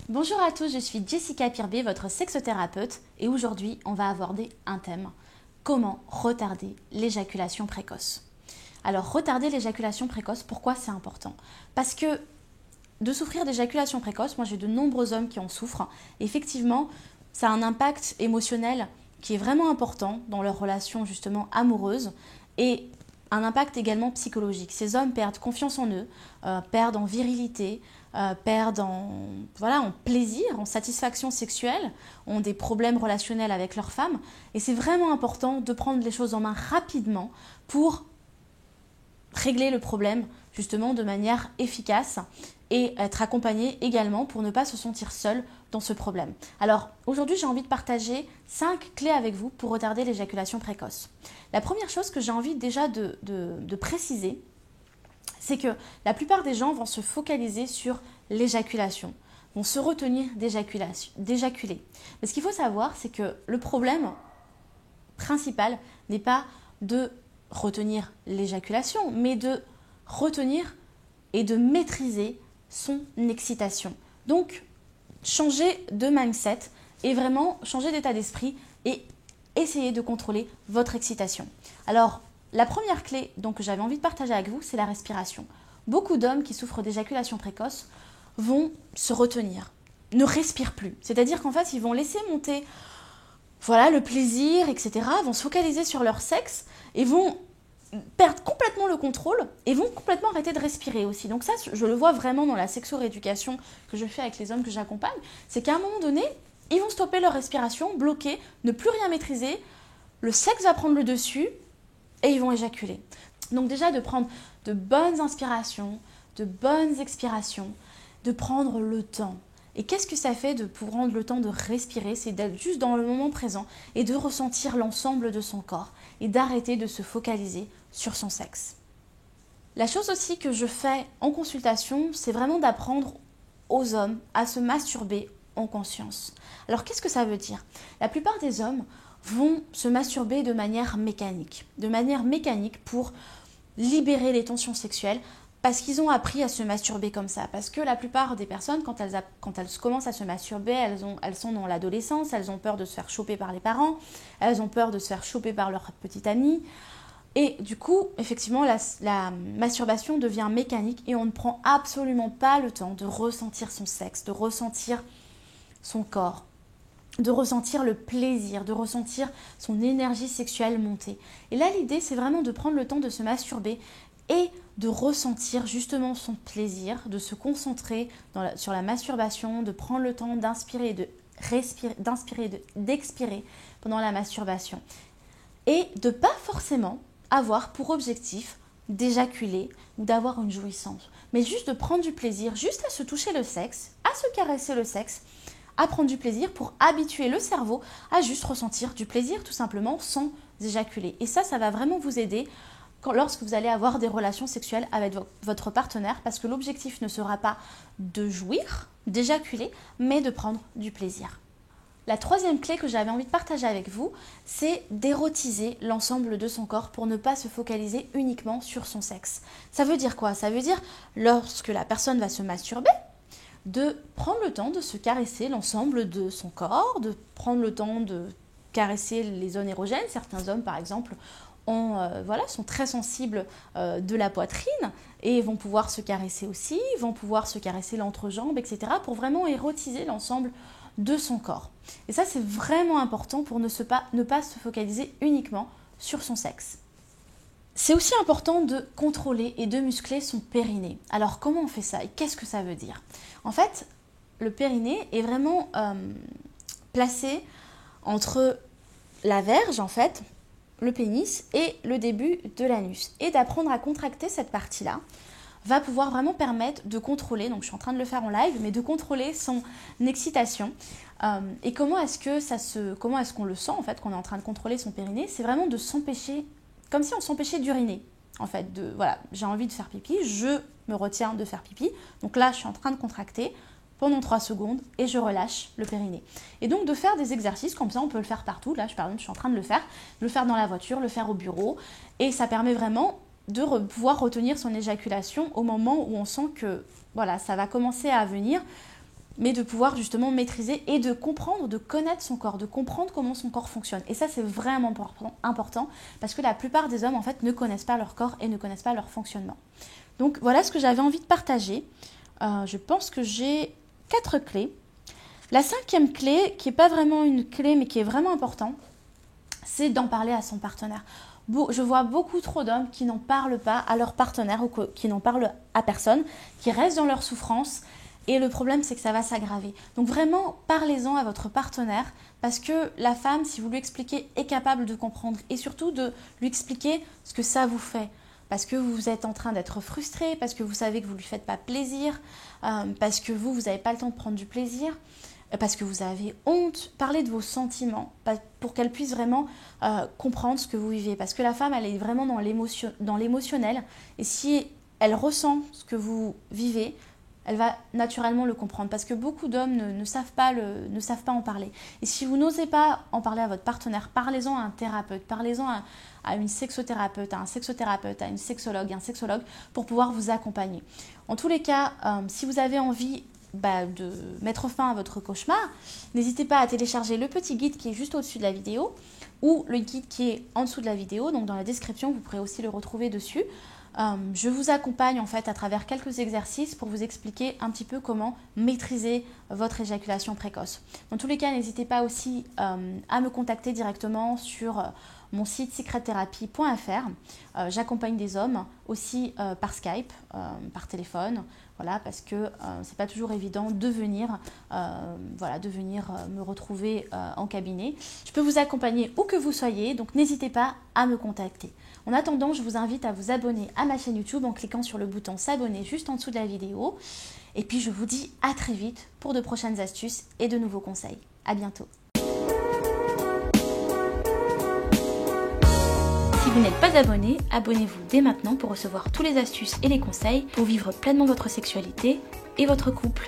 Bonjour à tous, je suis Jessica Pirbé, votre sexothérapeute et aujourd'hui on va aborder un thème, comment retarder l'éjaculation précoce. Alors retarder l'éjaculation précoce, pourquoi c'est important? Parce que de souffrir d'éjaculation précoce, moi j'ai de nombreux hommes qui en souffrent, effectivement ça a un impact émotionnel qui est vraiment important dans leur relation justement amoureuse et un impact également psychologique. Ces hommes perdent confiance en eux, perdent en virilité, perdent en plaisir, en satisfaction sexuelle, ont des problèmes relationnels avec leur femme. Et c'est vraiment important de prendre les choses en main rapidement pour régler le problème justement de manière efficace et être accompagné également pour ne pas se sentir seul dans ce problème. Alors aujourd'hui j'ai envie de partager 5 clés avec vous pour retarder l'éjaculation précoce. La première chose que j'ai envie déjà de préciser, c'est que la plupart des gens vont se focaliser sur l'éjaculation, vont se retenir d'éjaculer. Mais ce qu'il faut savoir, c'est que le problème principal n'est pas de retenir l'éjaculation, mais de retenir et de maîtriser son excitation. Donc, changer de mindset et vraiment changer d'état d'esprit et essayer de contrôler votre excitation. Alors, la première clé donc, que j'avais envie de partager avec vous, c'est la respiration. Beaucoup d'hommes qui souffrent d'éjaculation précoce vont se retenir, ne respirent plus. C'est-à-dire qu'en fait, ils vont laisser monter le plaisir, etc., vont se focaliser sur leur sexe et vont perdre complètement le contrôle et vont complètement arrêter de respirer aussi. Donc ça, je le vois vraiment dans la sexo-rééducation que je fais avec les hommes que j'accompagne, c'est qu'à un moment donné, ils vont stopper leur respiration, bloquer, ne plus rien maîtriser, le sexe va prendre le dessus et ils vont éjaculer. Donc déjà de prendre de bonnes inspirations, de bonnes expirations, de prendre le temps. Et qu'est-ce que ça fait de prendre le temps de respirer? C'est d'être juste dans le moment présent et de ressentir l'ensemble de son corps et d'arrêter de se focaliser sur son sexe. La chose aussi que je fais en consultation, c'est vraiment d'apprendre aux hommes à se masturber en conscience. Alors qu'est-ce que ça veut dire? La plupart des hommes vont se masturber de manière mécanique pour libérer les tensions sexuelles, parce qu'ils ont appris à se masturber comme ça. Parce que la plupart des personnes, quand elles commencent à se masturber, elles sont dans l'adolescence, elles ont peur de se faire choper par les parents, elles ont peur de se faire choper par leur petite amie. Et du coup, effectivement, la masturbation devient mécanique et on ne prend absolument pas le temps de ressentir son sexe, de ressentir son corps, de ressentir le plaisir, de ressentir son énergie sexuelle monter. Et là, l'idée, c'est vraiment de prendre le temps de se masturber et de ressentir justement son plaisir, de se concentrer sur la masturbation, de prendre le temps d'inspirer, d'expirer pendant la masturbation. Et de ne pas forcément avoir pour objectif d'éjaculer ou d'avoir une jouissance, mais juste de prendre du plaisir, juste à se toucher le sexe, à se caresser le sexe, à prendre du plaisir pour habituer le cerveau à juste ressentir du plaisir tout simplement sans éjaculer. Et ça va vraiment vous aider lorsque vous allez avoir des relations sexuelles avec votre partenaire, parce que l'objectif ne sera pas de jouir, d'éjaculer, mais de prendre du plaisir. La troisième clé que j'avais envie de partager avec vous, c'est d'érotiser l'ensemble de son corps pour ne pas se focaliser uniquement sur son sexe. Ça veut dire quoi? Ça veut dire, lorsque la personne va se masturber, de prendre le temps de se caresser l'ensemble de son corps, de prendre le temps de caresser les zones érogènes. Certains hommes, par exemple, sont très sensibles de la poitrine et vont pouvoir se caresser aussi, vont pouvoir se caresser l'entrejambe, etc. pour vraiment érotiser l'ensemble de son corps. Et ça, c'est vraiment important pour ne pas se focaliser uniquement sur son sexe. C'est aussi important de contrôler et de muscler son périnée. Alors, comment on fait ça et qu'est-ce que ça veut dire? En fait, le périnée est vraiment placé entre la verge, en fait, le pénis et le début de l'anus. Et d'apprendre à contracter cette partie-là va pouvoir vraiment permettre de contrôler, donc je suis en train de le faire en live, mais de contrôler son excitation. Et comment est-ce qu'on le sent, en fait, qu'on est en train de contrôler son périnée? C'est vraiment de s'empêcher, comme si on s'empêchait d'uriner. En fait, j'ai envie de faire pipi, je me retiens de faire pipi. Donc là, je suis en train de contracter pendant 3 secondes et je relâche le périnée. Et donc de faire des exercices comme ça, on peut le faire partout. Là, par exemple, je suis en train de le faire dans la voiture, le faire au bureau. Et ça permet vraiment de pouvoir retenir son éjaculation au moment où on sent que ça va commencer à venir. mais de pouvoir justement maîtriser et de comprendre, de connaître son corps, de comprendre comment son corps fonctionne. Et ça, c'est vraiment important parce que la plupart des hommes, en fait, ne connaissent pas leur corps et ne connaissent pas leur fonctionnement. Donc, voilà ce que j'avais envie de partager. Je pense que j'ai 4 clés. La 5e clé, qui n'est pas vraiment une clé, mais qui est vraiment importante, c'est d'en parler à son partenaire. Je vois beaucoup trop d'hommes qui n'en parlent pas à leur partenaire ou qui n'en parlent à personne, qui restent dans leur souffrance. Et le problème, c'est que ça va s'aggraver. Donc vraiment, parlez-en à votre partenaire parce que la femme, si vous lui expliquez, est capable de comprendre et surtout de lui expliquer ce que ça vous fait. Parce que vous êtes en train d'être frustré, parce que vous savez que vous ne lui faites pas plaisir, parce que vous n'avez pas le temps de prendre du plaisir, parce que vous avez honte. Parlez de vos sentiments pour qu'elle puisse vraiment comprendre ce que vous vivez. Parce que la femme, elle est vraiment dans l'émotionnel. Et si elle ressent ce que vous vivez, elle va naturellement le comprendre. Parce que beaucoup d'hommes ne savent pas en parler. Et si vous n'osez pas en parler à votre partenaire, parlez-en à un thérapeute, parlez-en à une sexothérapeute, à un sexothérapeute, à une sexologue, un sexologue, pour pouvoir vous accompagner. En tous les cas, si vous avez envie de mettre fin à votre cauchemar, n'hésitez pas à télécharger le petit guide qui est juste au-dessus de la vidéo ou le guide qui est en dessous de la vidéo, donc dans la description vous pourrez aussi le retrouver dessus. Je vous accompagne en fait à travers quelques exercices pour vous expliquer un petit peu comment maîtriser votre éjaculation précoce. Dans tous les cas, n'hésitez pas aussi à me contacter directement sur mon site secrettherapy.fr. J'accompagne des hommes aussi par Skype, par téléphone, voilà, parce que c'est pas toujours évident de venir, me retrouver en cabinet. Je peux vous accompagner où que vous soyez, donc n'hésitez pas à me contacter. En attendant, je vous invite à vous abonner à ma chaîne YouTube en cliquant sur le bouton s'abonner juste en dessous de la vidéo. Et puis je vous dis à très vite pour de prochaines astuces et de nouveaux conseils. À bientôt. Si vous n'êtes pas abonné, abonnez-vous dès maintenant pour recevoir tous les astuces et les conseils pour vivre pleinement votre sexualité et votre couple.